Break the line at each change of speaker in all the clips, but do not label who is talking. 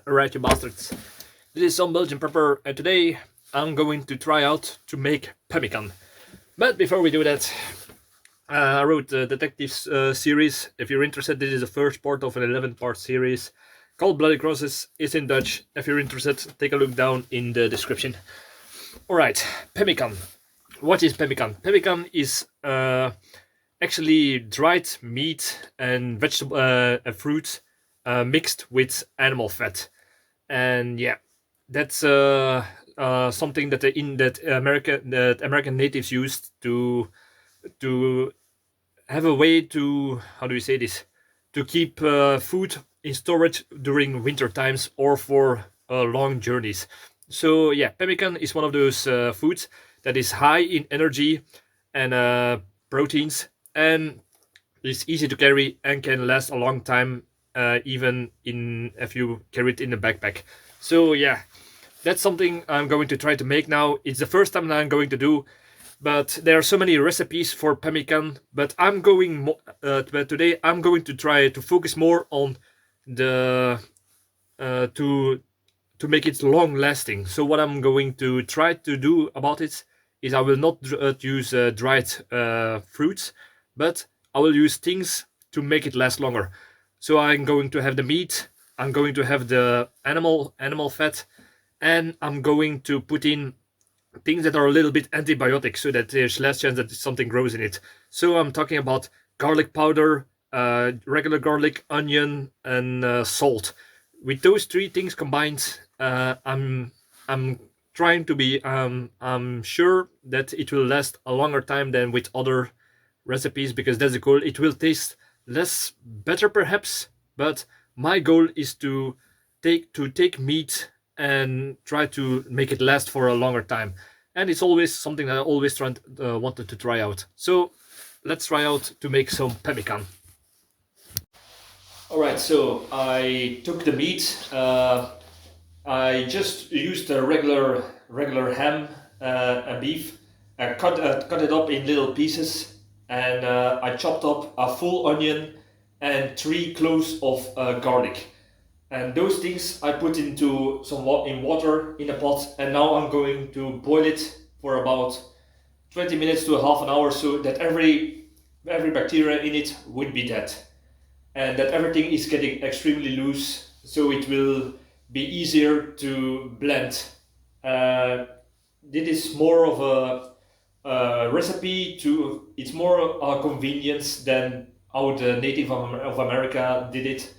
Alright, you bastards. This is Some-Belgian-prepper, and today I'm going to try out to make pemmican. But before we do that, I wrote the detective series. If you're interested, this is the first part of an 11-part series called Bloody Crosses. It's in Dutch. If you're interested, take a look down in the description. Alright, pemmican. What is pemmican? Pemmican is actually dried meat and vegetable fruit mixed with animal fat. And yeah, that's something that American natives used to have a way to, how do we say this, to keep food in storage during winter times or for long journeys. So yeah, pemmican is one of those foods that is high in energy and proteins, and is easy to carry and can last a long time, even if you carry it in a backpack. So yeah, that's something I'm going to try to make now. It's the first time that I'm going to do, but there are so many recipes for pemmican. But today I'm going to try to focus more on the to make it long lasting. So what I'm going to try to do about it is I will not use dried fruits, but I will use things to make it last longer. So I'm going to have the meat, I'm going to have the animal fat, and I'm going to put in things that are a little bit antibiotic so that there's less chance that something grows in it. So I'm talking about garlic powder, regular garlic, onion, and salt. With those three things combined, I'm trying to be I'm sure that it will last a longer time than with other recipes, because that's the goal. It will taste less better perhaps, but my goal is to take meat and try to make it last for a longer time. And it's always something that I always wanted to try out. So let's try out to make some pemmican. Alright, so I took the meat. I just used a regular ham and beef. I cut it up in little pieces, and I chopped up a full onion and 3 cloves of garlic. And those things I put into in water in a pot, and now I'm going to boil it for about 20 minutes to a half an hour, so that every bacteria in it would be dead, and that everything is getting extremely loose, so it will be easier to blend. This is more of a recipe it's more a convenience than how the native of America did it.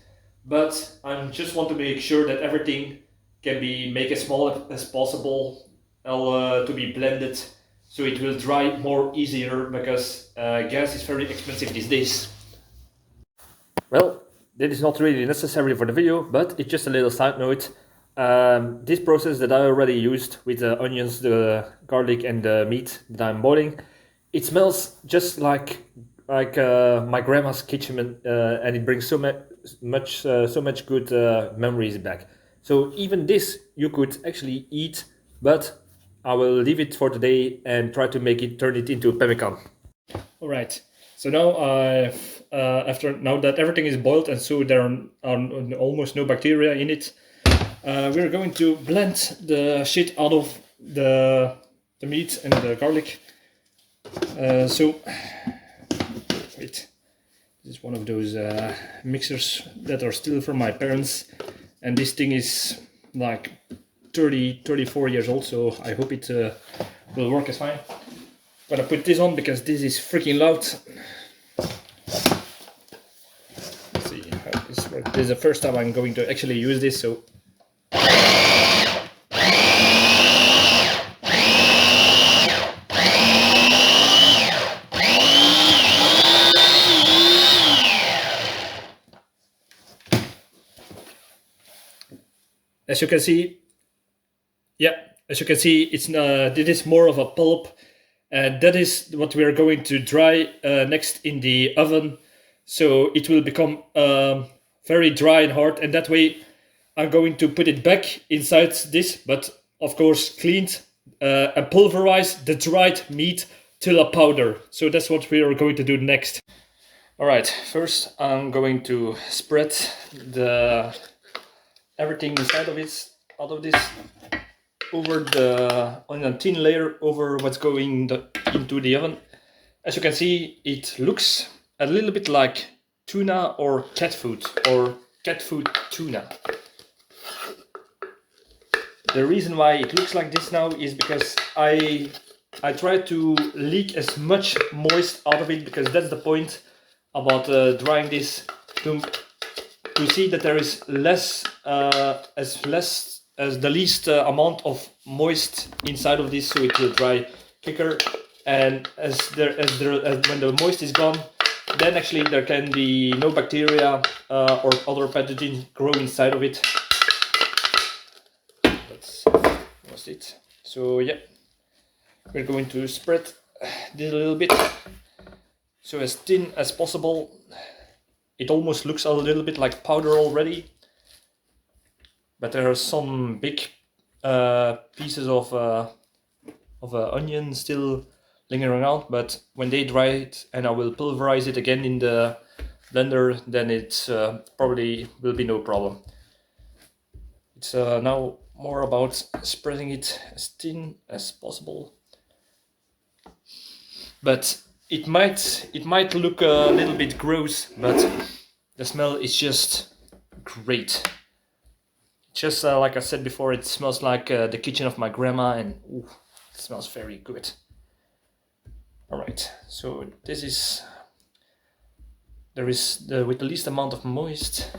But I just want to make sure that everything can be made as small as possible to be blended, so it will dry more easier, because gas is very expensive these days. Well, that is not really necessary for the video, but it's just a little side note. This process that I already used with the onions, the garlic, and the meat that I'm boiling, it smells just like my grandma's kitchen, and it brings so much good memories back. So even this you could actually eat, but I will leave it for today and try to turn it into pemmican. All right. So now now that everything is boiled, and so there are almost no bacteria in it, we're going to blend the shit out of the meat and the garlic. So wait, this is one of those mixers that are still from my parents, and this thing is like 34 years old, so I hope it will work as fine. I'm gonna put this on because this is freaking loud. Let's see how this works. This is the first time I'm going to actually use this, so as you can see, it's this is more of a pulp, and that is what we are going to dry next in the oven, so it will become very dry and hard. And that way I'm going to put it back inside this, but of course cleaned, and pulverize the dried meat till a powder. So that's what we are going to do next. All right, first I'm going to spread the everything inside of it, out of this, on a thin layer over what's going into the oven. As you can see, it looks a little bit like tuna or cat food tuna. The reason why it looks like this now is because I try to leak as much moist out of it, because that's the point about drying this, to see that there is less as the least amount of moist inside of this, so it will dry quicker. And when the moist is gone, then actually there can be no bacteria or other pathogens grow inside of it. That's it. So yeah, we're going to spread this a little bit, so as thin as possible. It almost looks a little bit like powder already, but there are some big pieces of onion still lingering around. But when they dry it and I will pulverize it again in the blender, then it probably will be no problem. It's now more about spreading it as thin as possible. But it might look a little bit gross, but the smell is just great. Just like I said before, it smells like the kitchen of my grandma, and ooh, it smells very good. Alright, so this is with the least amount of moist.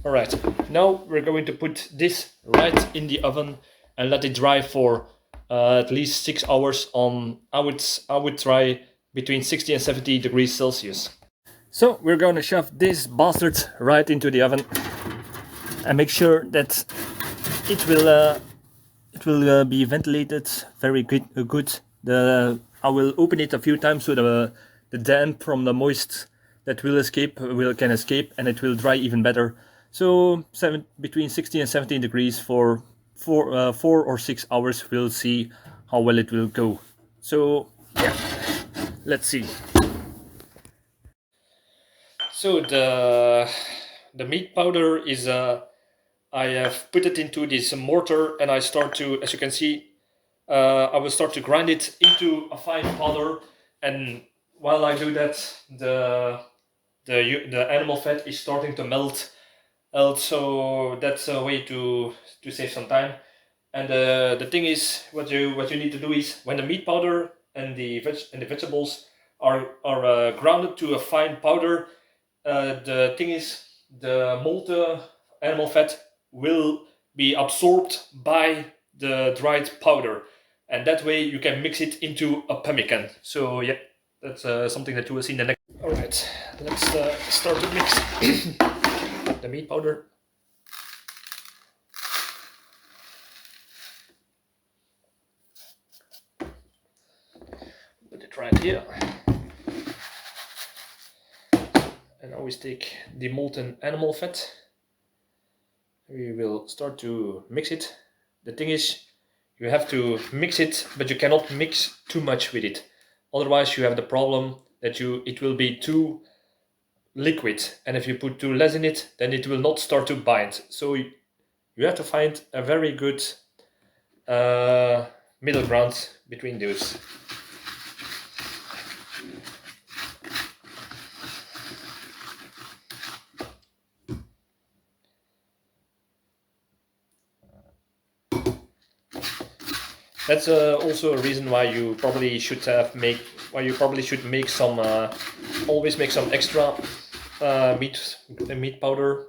Alright, now we're going to put this right in the oven and let it dry for at least 6 hours on, I would try between 60 and 70 degrees Celsius. So we're going to shove this bastard right into the oven and make sure that it will be ventilated very good. I will open it a few times so the damp from the moist that can escape, and it will dry even better. So between 60 and 70 degrees for 4 or 6 hours. We'll see how well it will go. So yeah, let's see. So the meat powder is I have put it into this mortar, and I start to, as you can see, I will start to grind it into a fine powder. And while I do that, the animal fat is starting to melt. So that's a way to save some time. And the thing is, what you need to do is, when the meat powder and the vegetables are grounded to a fine powder, the thing is, the molten animal fat will be absorbed by the dried powder, and that way you can mix it into a pemmican. So yeah, that's something that you will see in the next. All right, let's start to mix the meat powder. Put it right here. And always take the molten animal fat. We will start to mix it. The thing is, you have to mix it, but you cannot mix too much with it. Otherwise you have the problem that it will be too liquid, and if you put too less in it, then it will not start to bind. So you have to find a very good middle ground between those. That's also a reason why you probably should make some always make some extra meat powder.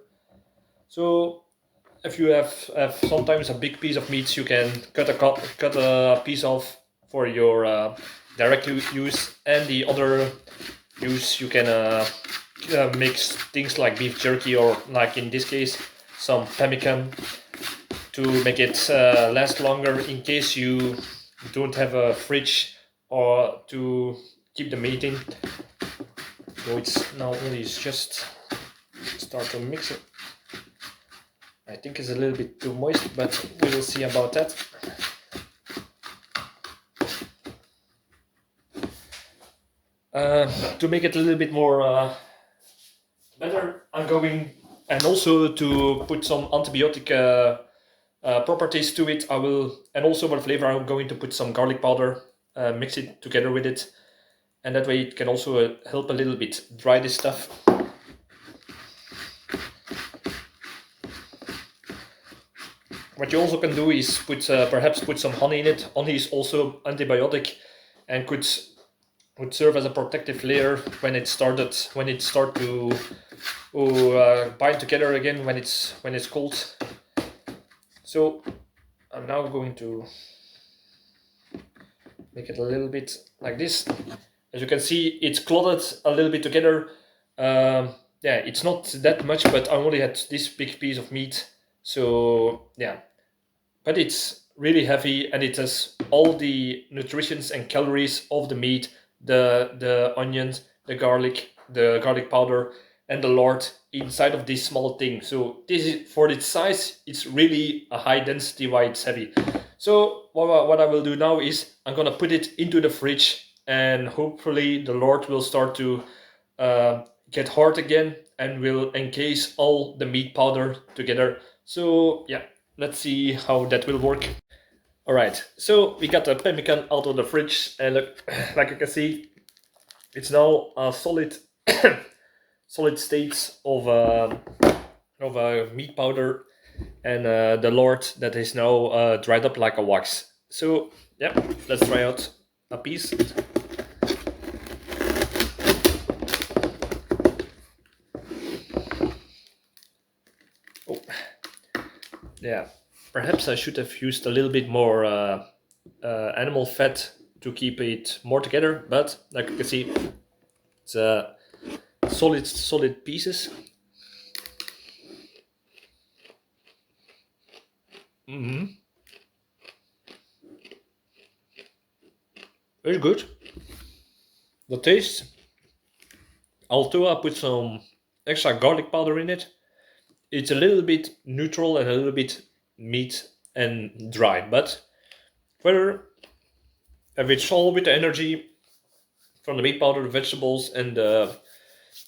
So if you have sometimes a big piece of meat, you can cut a piece off for your direct use, and the other use you can mix things like beef jerky, or like in this case some pemmican, to make it last longer in case you don't have a fridge or to keep the meat in. So it's now only just start to mix it. I think it's a little bit too moist, but we will see about that. To make it a little bit more better, I'm going And also to put some antibiotic properties to it, I will, and also for flavor, I'm going to put some garlic powder, mix it together with it, and that way it can also help a little bit dry this stuff. What you also can do is put perhaps put some honey in it. Honey is also antibiotic and could serve as a protective layer when it start to bind together again when it's cold. So I'm now going to make it a little bit like this. As you can see, it's clotted a little bit together. Yeah, it's not that much, but I only had this big piece of meat. So yeah, but it's really heavy and it has all the nutritions and calories of the meat, the onions, the garlic powder, and the lard inside of this small thing. So this is, for its size, it's really a high density why it's heavy. So what I will do now is I'm gonna put it into the fridge and hopefully the lard will start to get hard again and will encase all the meat powder together. So yeah, let's see how that will work. Alright, so we got the pemmican out of the fridge and look, like you can see, it's now a solid solid state of meat powder and the lard that is now dried up like a wax. So yeah, let's try out a piece. Oh, yeah. Perhaps I should have used a little bit more animal fat to keep it more together, but like you can see, it's solid pieces. Very good. The taste, although I put some extra garlic powder in it, it's a little bit neutral and a little bit meat and dry, but whether if it's all with the energy from the meat powder, the vegetables, and the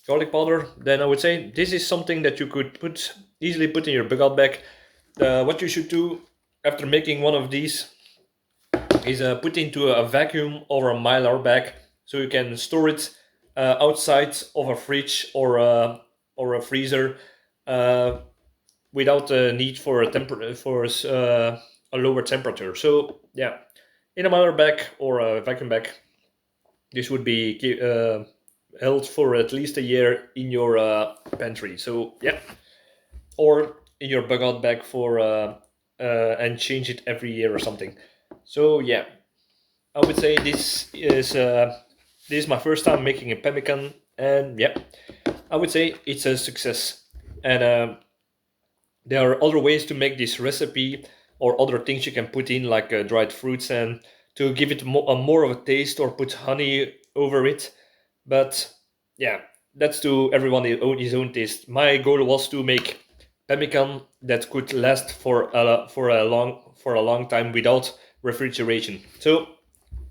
garlic powder, then I would say this is something that you could easily put in your bug out bag. What you should do after making one of these is put into a vacuum or a mylar bag so you can store it outside of a fridge or a freezer without the need for a lower temperature. So yeah, in a mylar bag or a vacuum bag, this would be held for at least a year in your pantry. So yeah, or in your bug out bag for and change it every year or something. So yeah, I would say this is my first time making a pemmican, and yeah, I would say it's a success. And there are other ways to make this recipe, or other things you can put in, like dried fruits, and to give it more of a taste, or put honey over it. But yeah, that's to everyone his own taste. My goal was to make pemmican that could last for a long time without refrigeration. So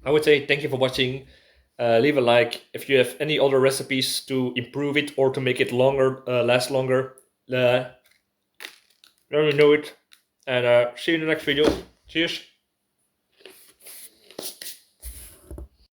I would say thank you for watching. Leave a like if you have any other recipes to improve it or to make it last longer. Let me know it, and see you in the next video. Cheers.